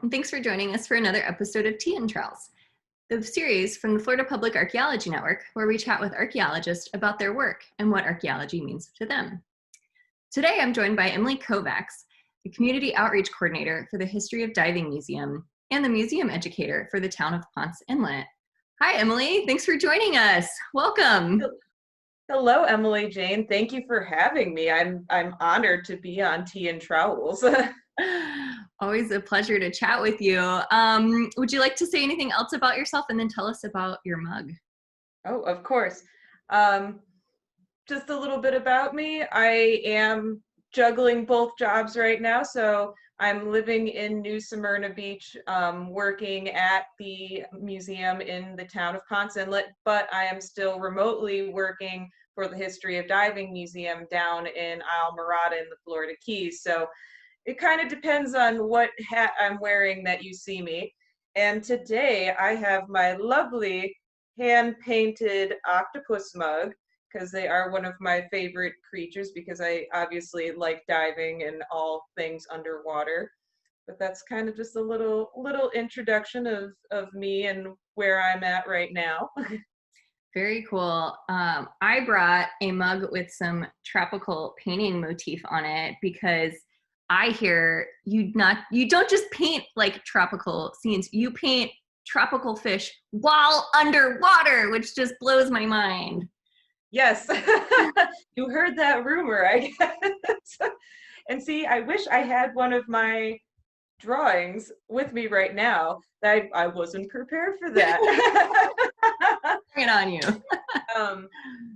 and thanks for joining us for another episode of Tea and Trowels, the series from the Florida Public Archaeology Network, where we chat with archaeologists about their work and what archaeology means to them. Today, I'm joined by Emily Kovacs, the Community Outreach Coordinator for the History of Diving Museum and the Museum Educator for the Town of Ponce Inlet. Hi, Emily. Thanks for joining us. Welcome. Hello, Emily Jane. Thank you for having me. I'm honored to be on Tea and Trowels. Always a pleasure to chat with you. Would you like to say anything else about yourself and then tell us about your mug? Oh, of course. Just a little bit about me. I am juggling both jobs right now. So I'm living in New Smyrna Beach, working at the museum in the town of Ponce Inlet, but I am still remotely working for the History of Diving Museum down in Islamorada in the Florida Keys. So it kind of depends on what hat I'm wearing that you see me. And today I have my lovely hand-painted octopus mug, because they are one of my favorite creatures, because I obviously like diving and all things underwater. But that's kind of just a little introduction of me and where I'm at right now. Very cool. I brought a mug with some tropical painting motif on it because I hear you don't just paint like tropical scenes, you paint tropical fish while underwater, which just blows my mind. Yes, you heard that rumor, I guess. And see, I wish I had one of my drawings with me right now. I wasn't prepared for that. Bring it on you.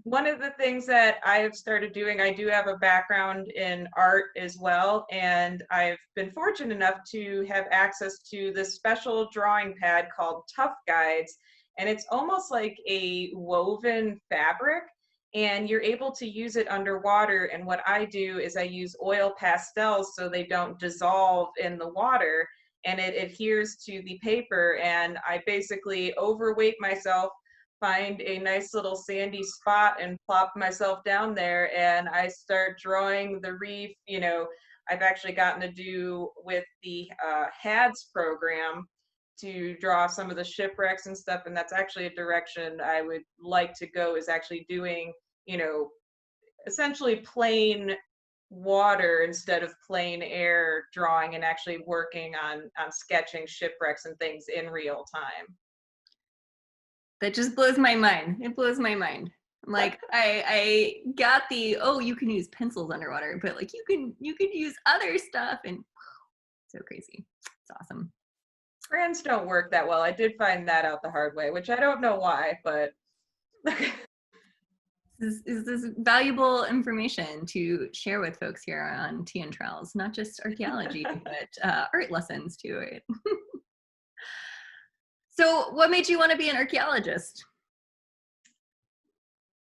One of the things that I have started doing, I do have a background in art as well, and I've been fortunate enough to have access to this special drawing pad called Tough Guides, and it's almost like a woven fabric, and you're able to use it underwater. And what I do is I use oil pastels so they don't dissolve in the water, and it adheres to the paper, and I basically overweight myself, find a nice little sandy spot and plop myself down there, and I start drawing the reef. You know, I've actually gotten to do with the HADS program to draw some of the shipwrecks and stuff, and that's actually a direction I would like to go, is actually doing, you know, essentially plain water instead of plain air drawing, and actually working on sketching shipwrecks and things in real time. That just blows my mind. It blows my mind. I'm like, I got the, oh, you can use pencils underwater, but like you can use other stuff, and so crazy. It's awesome. Crayons don't work that well. I did find that out the hard way, which I don't know why, but This is valuable information to share with folks here on Tea and Trowels, not just archaeology, but art lessons too, right? So what made you want to be an archaeologist?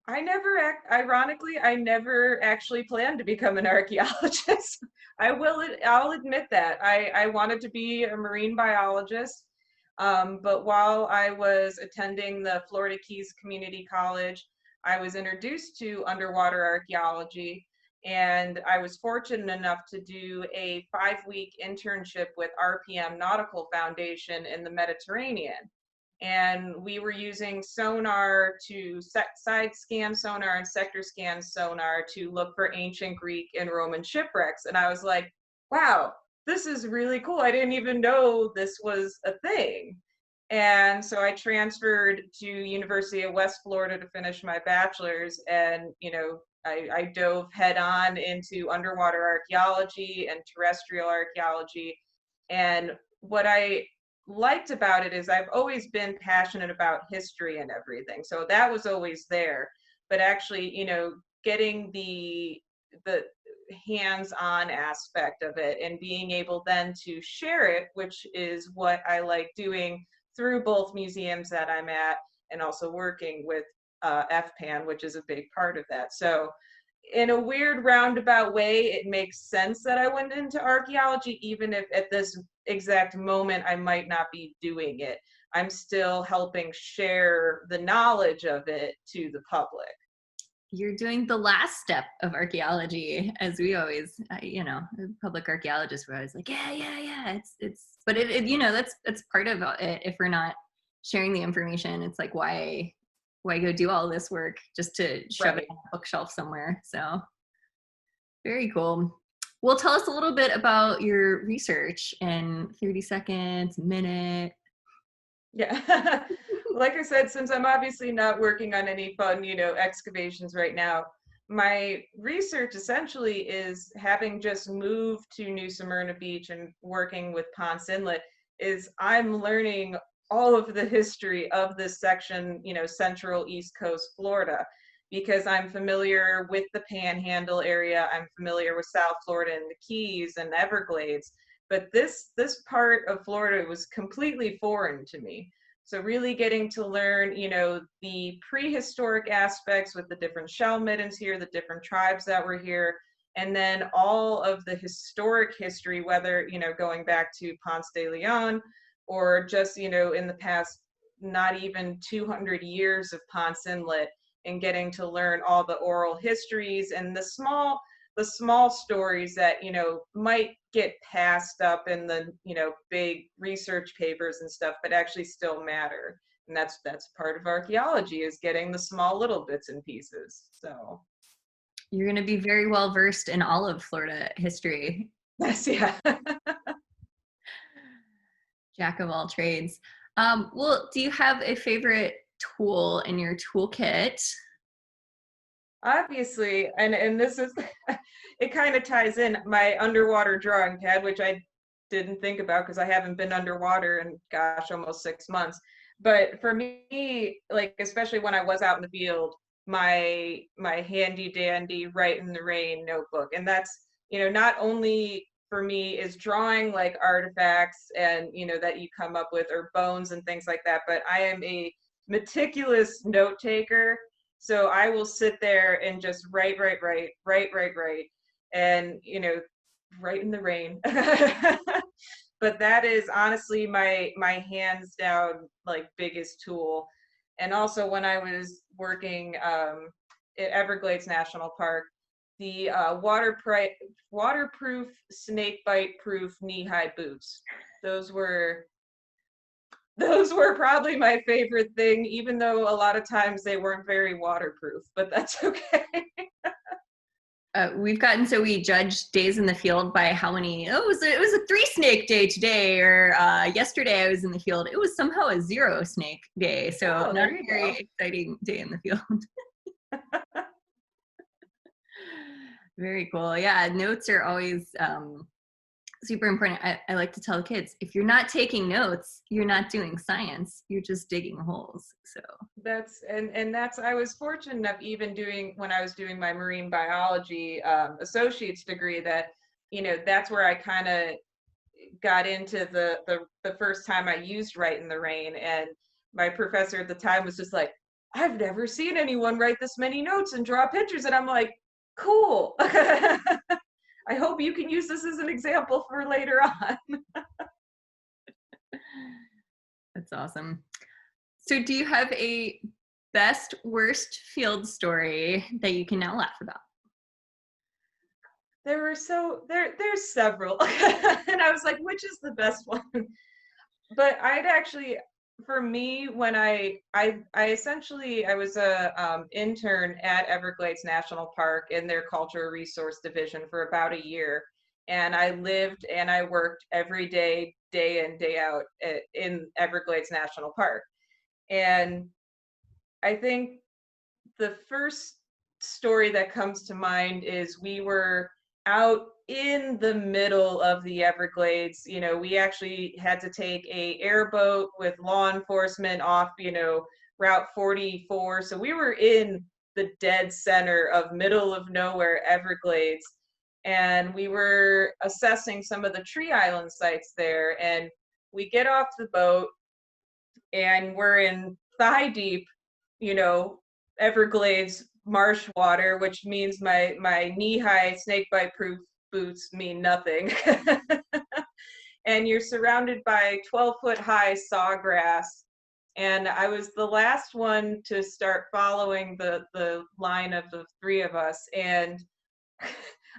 Ironically, I never actually planned to become an archaeologist. I'll admit that. I wanted to be a marine biologist, but while I was attending the Florida Keys Community College, I was introduced to underwater archaeology, and I was fortunate enough to do a 5-week internship with RPM Nautical Foundation in the Mediterranean. And we were using sonar to side scan sonar and sector scan sonar to look for ancient Greek and Roman shipwrecks. And I was like, wow, this is really cool. I didn't even know this was a thing. And so I transferred to University of West Florida to finish my bachelor's, and I dove head on into underwater archaeology and terrestrial archaeology. And what I liked about it is I've always been passionate about history and everything, so that was always there. But actually, getting the hands-on aspect of it and being able then to share it, which is what I like doing through both museums that I'm at, and also working with FPAN, which is a big part of that. So in a weird roundabout way, it makes sense that I went into archaeology, even if at this exact moment I might not be doing it. I'm still helping share the knowledge of it to the public. you're doing the last step of archaeology, as we always, public archaeologists were always like, yeah. But that's part of it. If we're not sharing the information, it's like, why go do all this work just to shove it Right. on a bookshelf somewhere? So very cool. Well, tell us a little bit about your research in 30 seconds, a minute. Yeah. Like I said, since I'm obviously not working on any fun, excavations right now, my research essentially is, having just moved to New Smyrna Beach and working with Ponce Inlet, is I'm learning all of the history of this section, central East Coast Florida, because I'm familiar with the Panhandle area, I'm familiar with South Florida and the Keys and Everglades, but this part of Florida was completely foreign to me. So really getting to learn, the prehistoric aspects with the different shell middens here, the different tribes that were here, and then all of the historic history, whether, going back to Ponce de Leon, or just, in the past, not even 200 years of Ponce Inlet, and getting to learn all the oral histories and the small stories that might get passed up in the big research papers and stuff, but actually still matter. And that's part of archaeology, is getting the small little bits and pieces. So You're going to be very well versed in all of Florida history. yes, yeah. Jack of all trades. Well, do you have a favorite tool in your toolkit? Obviously, and this is it kind of ties in, my underwater drawing pad, which I didn't think about because I haven't been underwater in, gosh, almost 6 months. But for me, like, especially when I was out in the field, my handy dandy Write in the Rain notebook, and that's, not only for me is drawing like artifacts and that you come up with, or bones and things like that, but I am a meticulous note taker. So I will sit there and just write, and write in the rain. But that is honestly my hands down, like, biggest tool. And also when I was working at Everglades National Park, the waterproof, snake bite proof knee-high boots. Those were probably my favorite thing, even though a lot of times they weren't very waterproof, but that's okay. We judge days in the field by how many, it was a 3 snake day today, or yesterday I was in the field, it was somehow a 0 snake day. So not a very exciting day in the field. Very cool. Yeah, notes are always super important. I like to tell the kids, if you're not taking notes, you're not doing science, you're just digging holes. So that's I was fortunate enough, even when I was doing my marine biology associate's degree, that that's where I kind of got into the first time I used Write in the Rain. And my professor at the time was just like, I've never seen anyone write this many notes and draw pictures. And I'm like, cool. I hope you can use this as an example for later on. That's awesome. So do you have a best worst field story that you can now laugh about? There's several. And I was like, which is the best one? But for me, when I was a intern at Everglades National Park in their Cultural Resource Division for about a year, and I lived and I worked every day, day in, day out in Everglades National Park. And I think the first story that comes to mind is, we were out in the middle of the Everglades. We actually had to take a airboat with law enforcement off, Route 44. So we were in the dead center of middle of nowhere Everglades, and we were assessing some of the tree island sites there. And we get off the boat and we're in thigh deep, Everglades marsh water, which means my knee-high snakebite proof boots mean nothing. And you're surrounded by 12-foot high sawgrass, And I was the last one to start following the line of the three of us, and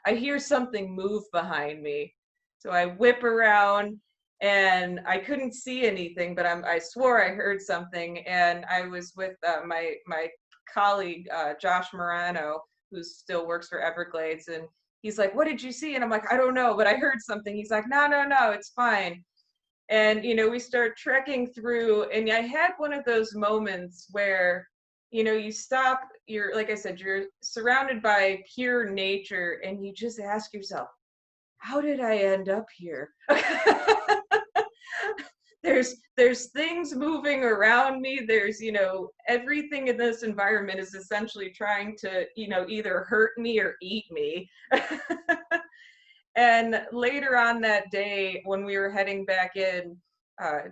I hear something move behind me. So I whip around and I couldn't see anything, but I swore I heard something. And I was with my colleague, Josh Morano, who still works for Everglades. And he's like, "What did you see?" And I'm like, "I don't know, but I heard something." He's like, "No, no, no, it's fine." And, we start trekking through, and I had one of those moments where, you stop, like I said, you're surrounded by pure nature, and you just ask yourself, how did I end up here? There's things moving around me. There's, everything in this environment is essentially trying to, either hurt me or eat me. And later on that day, when we were heading back in,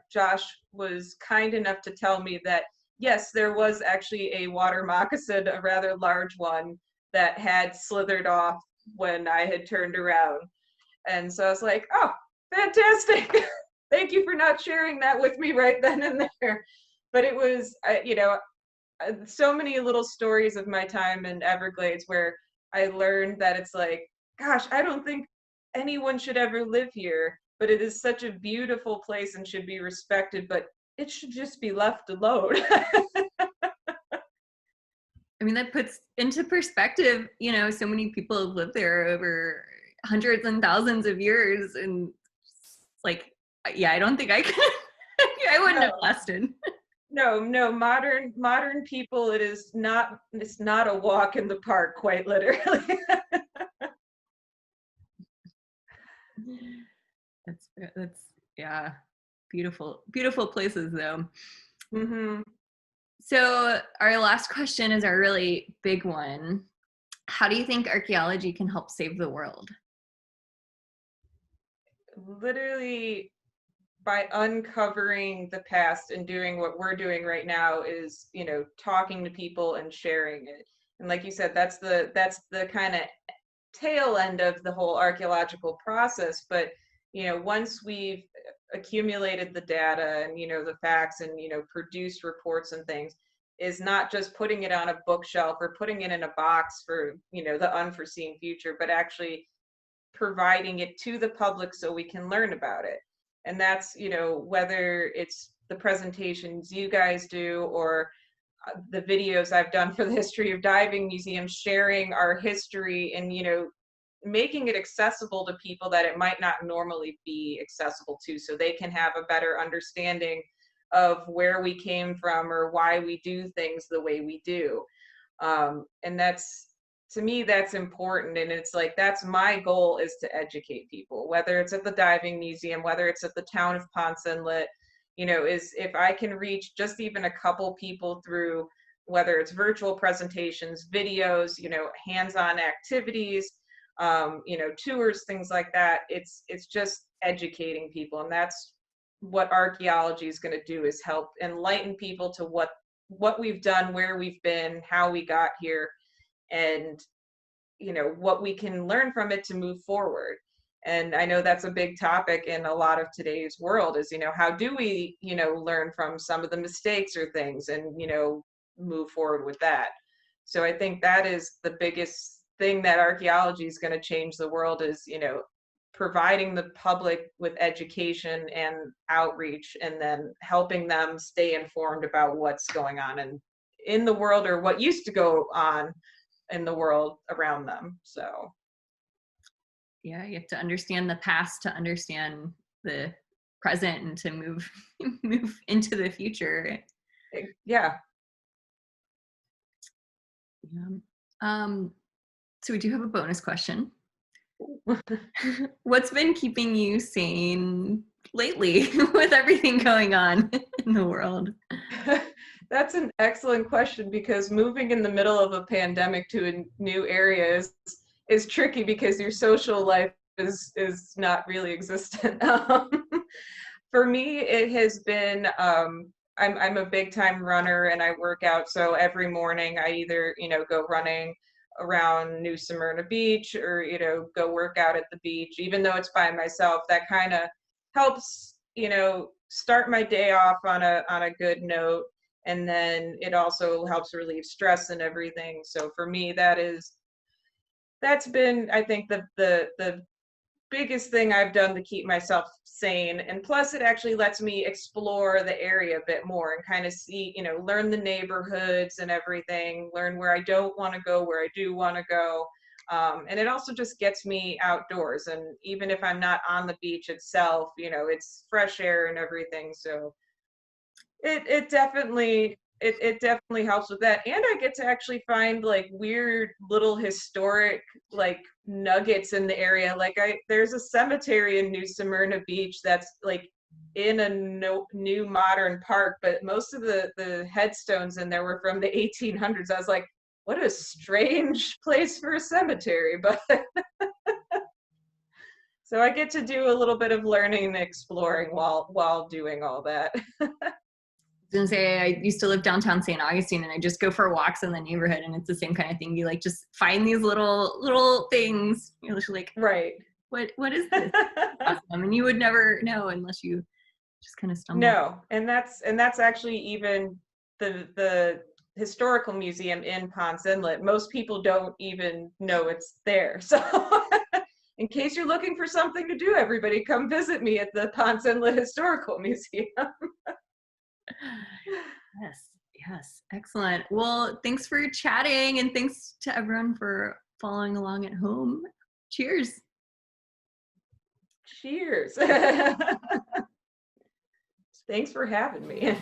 Josh was kind enough to tell me that, yes, there was actually a water moccasin, a rather large one, that had slithered off when I had turned around. And so I was like, "Oh, fantastic." Thank you for not sharing that with me right then and there. But it was, so many little stories of my time in Everglades where I learned that it's like, gosh, I don't think anyone should ever live here, but it is such a beautiful place and should be respected, but it should just be left alone. I mean, that puts into perspective, so many people have lived there over hundreds and thousands of years, and like, yeah, I don't think I could. I wouldn't have lasted. No, modern people, it's not a walk in the park, quite literally. That's yeah, beautiful places though. Mm-hmm. So our last question is our really big one. How do you think archaeology can help save the world? Literally, by uncovering the past and doing what we're doing right now is, talking to people and sharing it. And like you said, that's the kind of tail end of the whole archaeological process. But, once we've accumulated the data and, the facts and, produced reports and things, is not just putting it on a bookshelf or putting it in a box for, the unforeseen future, but actually providing it to the public so we can learn about it. And that's, whether it's the presentations you guys do or the videos I've done for the History of Diving Museum, sharing our history and, making it accessible to people that it might not normally be accessible to, so they can have a better understanding of where we came from or why we do things the way we do. And that's, to me, that's important. And it's like, that's my goal, is to educate people, whether it's at the diving museum, whether it's at the Town of Ponce Inlet, is if I can reach just even a couple people through, whether it's virtual presentations, videos, hands-on activities, tours, things like that. It's just educating people. And that's what archaeology is going to do, is help enlighten people to what we've done, where we've been, how we got here, and what we can learn from it to move forward. And I know that's a big topic in a lot of today's world, is how do we learn from some of the mistakes or things and move forward with that. So I think that is the biggest thing that archaeology is going to change the world, is providing the public with education and outreach, and then helping them stay informed about what's going on in the world, or what used to go on in the world around them. So yeah, you have to understand the past to understand the present and to move into the future. Yeah. So we do have a bonus question. What's been keeping you sane lately with everything going on in the world? That's an excellent question, because moving in the middle of a pandemic to a new area is tricky, because your social life is not really existent. For me, it has been, I'm a big time runner and I work out. So every morning I either, go running around New Smyrna Beach, or, go work out at the beach, even though it's by myself. That kind of helps, start my day off on a good note, and then it also helps relieve stress and everything. So for me, that's been, I think, the biggest thing I've done to keep myself sane. And plus it actually lets me explore the area a bit more and kind of see, learn the neighborhoods and everything, learn where I don't want to go, where I do want to go. And it also just gets me outdoors. And even if I'm not on the beach itself, it's fresh air and everything. So it definitely helps with that. And I get to actually find like weird little historic like nuggets in the area. Like there's a cemetery in New Smyrna Beach that's like in a new modern park, but most of the headstones in there were from the 1800s. I was like, what a strange place for a cemetery. But so I get to do a little bit of learning and exploring while doing all that. I was gonna say, I used to live downtown St. Augustine, and I just go for walks in the neighborhood, and it's the same kind of thing. You like just find these little things. You're just like, right. What is this? Awesome. And you would never know unless you just kind of stumble. No, and that's actually even the historical museum in Ponce Inlet. Most people don't even know it's there. So in case you're looking for something to do, everybody come visit me at the Ponce Inlet Historical Museum. Yes, excellent. Well, thanks for chatting, and thanks to everyone for following along at home. Cheers. Cheers. Thanks for having me.